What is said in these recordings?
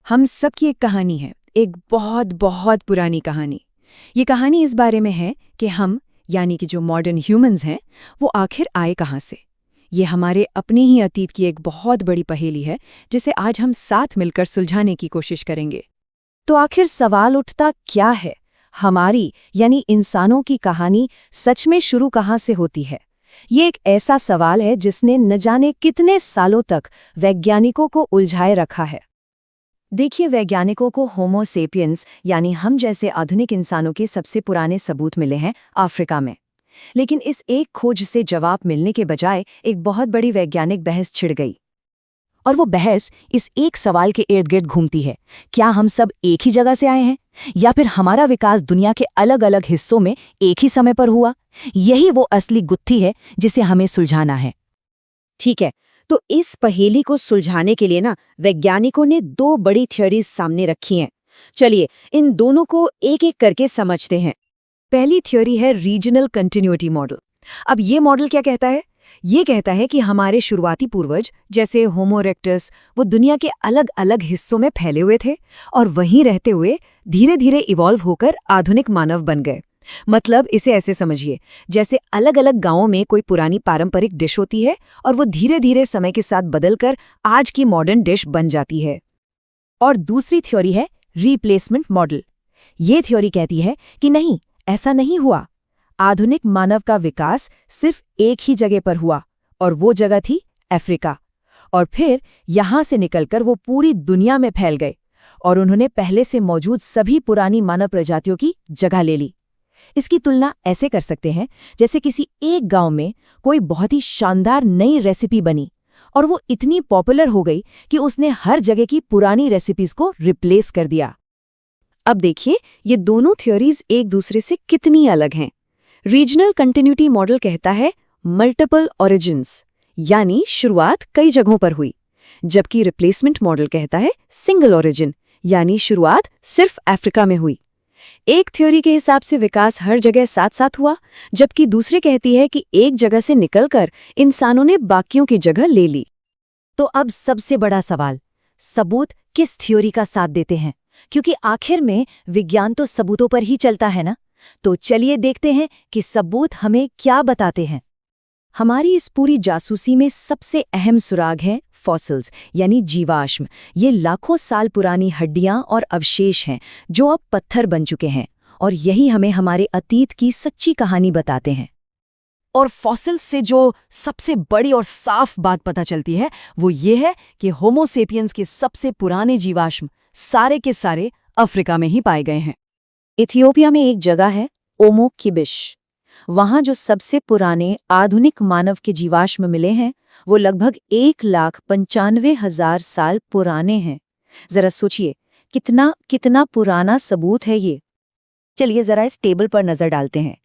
हम सब की एक कहानी है, एक बहुत बहुत पुरानी कहानी। ये कहानी इस बारे में है कि हम यानी कि जो मॉडर्न ह्यूमंस हैं वो आखिर आए कहाँ से। ये हमारे अपने ही अतीत की एक बहुत बड़ी पहेली है जिसे आज हम साथ मिलकर सुलझाने की कोशिश करेंगे। तो आखिर सवाल उठता क्या है, हमारी यानी इंसानों की कहानी सच में शुरू कहाँ से होती है? ये एक ऐसा सवाल है जिसने न जाने कितने सालों तक वैज्ञानिकों को उलझाए रखा है। देखिए, वैज्ञानिकों को होमो सेपियंस यानी हम जैसे आधुनिक इंसानों के सबसे पुराने सबूत मिले हैं अफ्रीका में। लेकिन इस एक खोज से जवाब मिलने के बजाय एक बहुत बड़ी वैज्ञानिक बहस छिड़ गई। और वो बहस इस एक सवाल के इर्द गिर्द घूमती है, क्या हम सब एक ही जगह से आए हैं या फिर हमारा विकास दुनिया के अलग अलग हिस्सों में एक ही समय पर हुआ? यही वो असली गुत्थी है जिसे हमें सुलझाना है। ठीक है, तो इस पहेली को सुलझाने के लिए वैज्ञानिकों ने दो बड़ी थ्योरीज सामने रखी हैं। चलिए इन दोनों को एक एक करके समझते हैं। पहली थ्योरी है रीजनल कंटिन्यूटी मॉडल। अब ये मॉडल क्या कहता है? ये कहता है कि हमारे शुरुआती पूर्वज जैसे होमो इरेक्टस वो दुनिया के अलग अलग हिस्सों में फैले हुए थे और वहीं रहते हुए धीरे धीरे इवॉल्व होकर आधुनिक मानव बन गए। मतलब इसे ऐसे समझिए, जैसे अलग अलग गांवों में कोई पुरानी पारंपरिक डिश होती है और वो धीरे धीरे समय के साथ बदलकर आज की मॉडर्न डिश बन जाती है। और दूसरी थ्योरी है रिप्लेसमेंट मॉडल। ये थ्योरी कहती है कि नहीं, ऐसा नहीं हुआ। आधुनिक मानव का विकास सिर्फ एक ही जगह पर हुआ और वो जगह थी अफ्रीका। और फिर यहां से निकलकर वो पूरी दुनिया में फैल गए और उन्होंने पहले से मौजूद सभी पुरानी मानव प्रजातियों की जगह ले ली। इसकी तुलना ऐसे कर सकते हैं जैसे किसी एक गांव में कोई बहुत ही शानदार नई रेसिपी बनी और वो इतनी पॉपुलर हो गई कि उसने हर जगह की पुरानी रेसिपीज को रिप्लेस कर दिया। अब देखिए, ये दोनों थ्योरीज एक दूसरे से कितनी अलग हैं। रीजनल कंटिन्यूटी मॉडल कहता है मल्टीपल ओरिजिन्स, यानी शुरुआत कई जगहों पर हुई, जबकि रिप्लेसमेंट मॉडल कहता है सिंगल ओरिजिन, यानी शुरुआत सिर्फ अफ्रीका में हुई। एक थ्योरी के हिसाब से विकास हर जगह साथ साथ हुआ, जबकि दूसरी कहती है कि एक जगह से निकलकर इंसानों ने बाकियों की जगह ले ली। तो अब सबसे बड़ा सवाल, सबूत किस थ्योरी का साथ देते हैं? क्योंकि आखिर में विज्ञान तो सबूतों पर ही चलता है ना। तो चलिए देखते हैं कि सबूत हमें क्या बताते हैं। हमारी इस पूरी जासूसी में सबसे अहम सुराग है फॉसिल्स यानी जीवाश्म। ये लाखों साल पुरानी हड्डियां और अवशेष हैं जो अब पत्थर बन चुके हैं और यही हमें हमारे अतीत की सच्ची कहानी बताते हैं। और फॉसिल्स से जो सबसे बड़ी और साफ बात पता चलती है वो ये है कि होमो सेपियंस के सबसे पुराने जीवाश्म सारे के सारे अफ्रीका में ही पाए गए हैं। इथियोपिया में एक जगह है ओमो किबिश। वहां जो सबसे पुराने आधुनिक मानव के जीवाश्म मिले हैं वो लगभग 1,95,000 साल पुराने हैं। जरा सोचिए, कितना पुराना सबूत है ये। चलिए जरा इस टेबल पर नजर डालते हैं।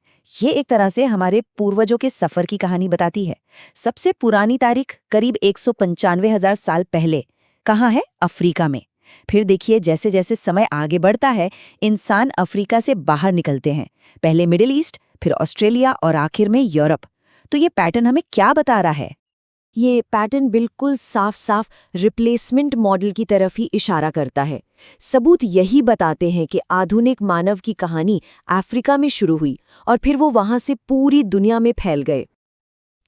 ये एक तरह से हमारे पूर्वजों के सफर की कहानी बताती है। सबसे पुरानी तारीख करीब 195,000 साल पहले। कहाँ है? अफ्रीका में। फिर देखिए, जैसे जैसे समय आगे बढ़ता है इंसान अफ्रीका से बाहर निकलते हैं, पहले मिडिल ईस्ट, फिर ऑस्ट्रेलिया और आखिर में यूरोप। तो ये पैटर्न हमें क्या बता रहा है? ये पैटर्न बिल्कुल साफ साफ रिप्लेसमेंट मॉडल की तरफ ही इशारा करता है। सबूत यही बताते हैं कि आधुनिक मानव की कहानी अफ्रीका में शुरू हुई और फिर वो वहां से पूरी दुनिया में फैल गए।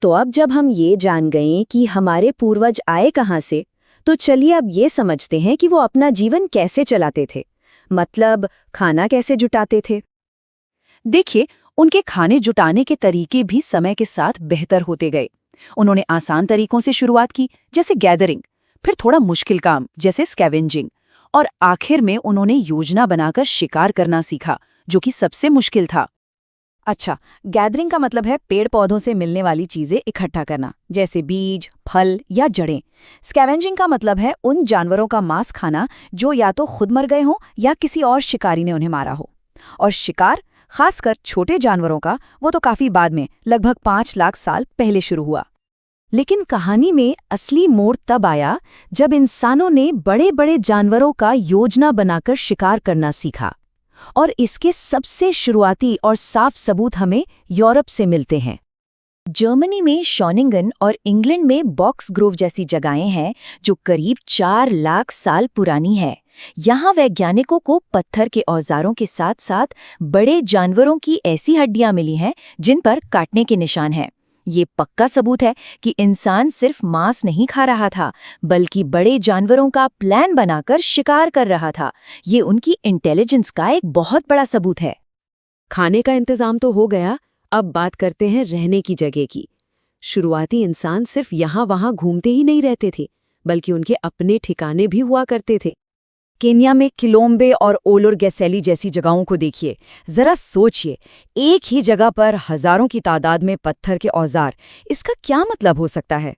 तो अब जब हम ये जान गए कि हमारे पूर्वज आए कहाँ से, तो चलिए अब ये समझते हैं कि वो अपना जीवन कैसे चलाते थे। मतलब खाना कैसे जुटाते थे। देखिए, उनके खाने जुटाने के तरीके भी समय के साथ बेहतर होते गए। उन्होंने आसान तरीकों से शुरुआत की, जैसे गैदरिंग, फिर थोड़ा मुश्किल काम जैसे स्कैवेंजिंग, और आखिर में उन्होंने योजना बनाकर शिकार करना सीखा, जो कि सबसे मुश्किल था। अच्छा, गैदरिंग का मतलब है पेड़ पौधों से मिलने वाली चीजें इकट्ठा करना, जैसे बीज, फल या जड़ें। स्कैवेंजिंग का मतलब है उन जानवरों का मांस खाना जो या तो खुद मर गए हों या किसी और शिकारी ने उन्हें मारा हो। और शिकार, खासकर छोटे जानवरों का, वो तो काफी बाद में, लगभग 5 लाख साल पहले शुरू हुआ। लेकिन कहानी में असली मोड़ तब आया जब इंसानों ने बड़े बड़े जानवरों का योजना बनाकर शिकार करना सीखा। और इसके सबसे शुरुआती और साफ सबूत हमें यूरोप से मिलते हैं। जर्मनी में शॉनिंगन और इंग्लैंड में बॉक्स ग्रोव जैसी जगहें हैं जो करीब 4 लाख साल पुरानी है। यहाँ वैज्ञानिकों को पत्थर के औजारों के साथ साथ बड़े जानवरों की ऐसी हड्डियां मिली हैं जिन पर काटने के निशान हैं। ये पक्का सबूत है कि इंसान सिर्फ मांस नहीं खा रहा था, बल्कि बड़े जानवरों का प्लान बनाकर शिकार कर रहा था। ये उनकी इंटेलिजेंस का एक बहुत बड़ा सबूत है। खाने का इंतजाम तो हो गया, अब बात करते हैं रहने की जगह की। शुरुआती इंसान सिर्फ यहाँ वहाँ घूमते ही नहीं रहते थे, बल्कि उनके अपने ठिकाने भी हुआ करते थे। केन्या में किलोम्बे और ओलोर गैसेली जैसी जगहों को देखिए। जरा सोचिए, एक ही जगह पर हजारों की तादाद में पत्थर के औजार। इसका क्या मतलब हो सकता है?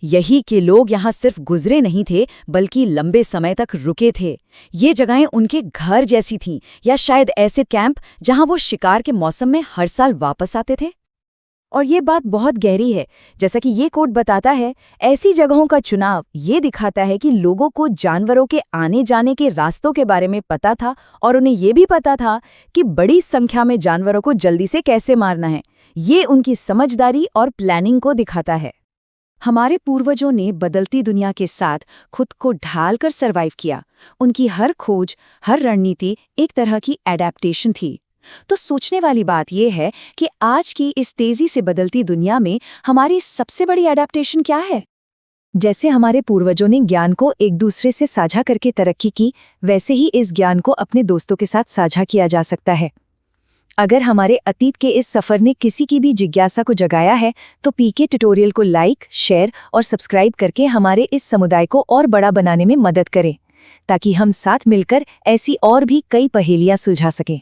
यही कि लोग यहाँ सिर्फ गुजरे नहीं थे, बल्कि लंबे समय तक रुके थे। ये जगहें उनके घर जैसी थीं, या शायद ऐसे कैंप जहाँ वो शिकार के मौसम में हर साल वापस आते थे। और ये बात बहुत गहरी है। जैसा कि ये कोट बताता है, ऐसी जगहों का चुनाव ये दिखाता है कि लोगों को जानवरों के आने जाने के रास्तों के बारे में पता था, और उन्हें ये भी पता था कि बड़ी संख्या में जानवरों को जल्दी से कैसे मारना है। ये उनकी समझदारी और प्लानिंग को दिखाता है। हमारे पूर्वजों ने बदलती दुनिया के साथ खुद को ढालकर सरवाइव किया। उनकी हर खोज, हर रणनीति एक तरह की एडेप्टेशन थी। तो सोचने वाली बात यह है कि आज की इस तेजी से बदलती दुनिया में हमारी सबसे बड़ी एडेप्टेशन क्या है? जैसे हमारे पूर्वजों ने ज्ञान को एक दूसरे से साझा करके तरक्की की, वैसे ही इस ज्ञान को अपने दोस्तों के साथ साझा किया जा सकता है। अगर हमारे अतीत के इस सफर ने किसी की भी जिज्ञासा को जगाया है, तो पीके ट्यूटोरियल को लाइक, शेयर और सब्सक्राइब करके हमारे इस समुदाय को और बड़ा बनाने में मदद करें, ताकि हम साथ मिलकर ऐसी और भी कई पहेलियां सुलझा सकें।